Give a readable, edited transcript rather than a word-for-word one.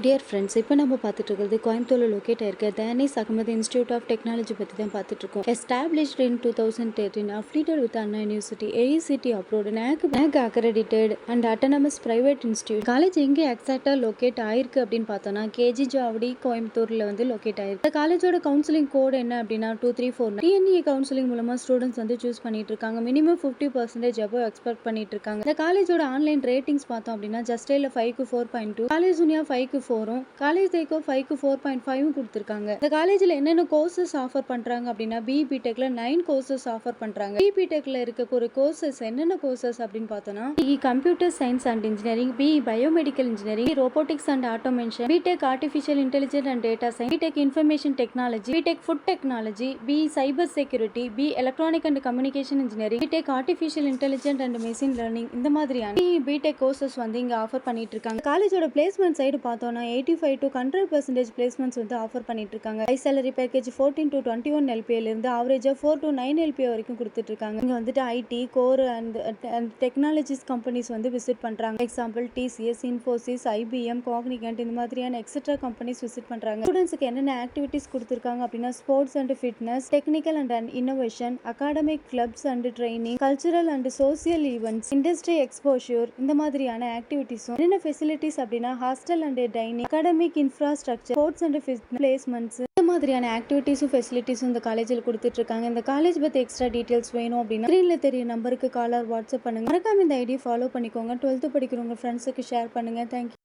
Dear friends, இப்போ நம்ம பார்த்துட்டு இருக்கிறது கோயம்புத்தூரில் லொக்கேட் ஆயிருக்க Dhaanish Ahmed institute of technology பற்றி தான் பார்த்துட்டு இருக்கோம். Established in 2013, affiliated with Anna University, AECT approved, NAC accredited and autonomous private institute. College எங்கே எக்ஸாக்டாக லொக்கேட் ஆயிருக்கு அப்படின்னு பார்த்தோன்னா கேஜி ஜாவடி கோயம்புத்தூரில் வந்து லொக்கேட் ஆயிருக்கு. இந்த காலேஜோட கவுன்சிலிங் கோட் என்ன அப்படின்னா 2349. டிஎன்இ கவுன்சிலிங் மூலமாக ஸ்டூடெண்ட்ஸ் வந்து சூஸ் பண்ணிட்டு இருக்காங்க. மினிமம் 50% அபோவ் எக்ஸ்பெக்ட் பண்ணிட்டு இருக்காங்க. இந்த காலேஜோட ஆன்லைன் ரேட்டிங்ஸ் பார்த்தோம் அப்படின்னா ஜஸ்டைல 5க்கு 4.2, காலேஜ் ஜூனியா 5க்கு 4, காலேஜ் தேக்கோ 5க்கு 4.5 கொடுத்திருக்காங்க. இந்த காலேஜ்ல என்னென்ன கோர்சஸ் ஆஃபர் பண்றாங்க அப்படின்னா பிடெக்ல 9 கோர்சஸ் ஆஃபர் பண்றாங்க. பிடெக்ல இருக்க ஒரு கோர்சஸ் என்னென்ன கோர்சஸ் அப்படின்னு பார்த்தோம்னா computer science and engineering, biomedical engineering, robotics and automation, BTech artificial intelligence and data science, BTech information technology, BTech food technology, cyber security, electronic and communication engineering, BTech artificial intelligence and machine learning. இந்த மாதிரியான BTech courses வந்து இங்க offer பண்ணிட்டு இருக்காங்க. காலேஜோட placement side பார்த்தோம்னா 85 to 100% placements வந்து offer பண்ணிட்டு இருக்காங்க. High salary package 14 to 21 LPA இருந்து ஆவரேஜா 4 to 9 LPA வரைக்கும் கொடுத்துட்டு இருக்காங்க. இங்க வந்துட்டு ID core and technologies companies வந்து விசிட் பண்றாங்க. எக்ஸாம்பிள் டிசிஎஸ், இன்ஃபோசிஸ், ஐபிஎம், காக்னிகன்ட் இந்த மாதிரியான எக்ஸெட்ரா கம்பெனிஸ் விசிட் பண்றாங்க. ஸ்டூடெண்ட்ஸ்க்கு என்னென்ன ஆக்டிவிட்டிஸ் கொடுத்திருக்காங்க அப்படின்னா sports and fitness, technical and innovation, academic clubs and training, cultural and social events, industry exposure இந்த மாதிரியான ஆக்டிவிட்டிஸும். என்னென்ன ஃபெசிலிட்டிஸ் அப்படின்னா hostel and dining, academic infrastructure, sports and placements இந்த மாதிரியான ஆக்டிவிட்டிஸும் ஃபெசிலிட்டிஸும் இந்த காலேஜில் கொடுத்துட்டு இருக்காங்க. இந்த காலேஜ் பத்தி எக்ஸ்ட்ரா டீடைல்ஸ் வேணும் அப்படின்னா ஸ்கிரீன்ல தெரிய நம்பருக்கு கால் ஆர் வாட்ஸ்அப் பண்ணுங்க. மறக்காம இந்த ஐடி ஃபாலோ பண்ணிக்கோங்க. 12th படிக்கிறவங்க ஃப்ரெண்ட்ஸுக்கு ஷேர் பண்ணுங்க. தேங்க்யூ.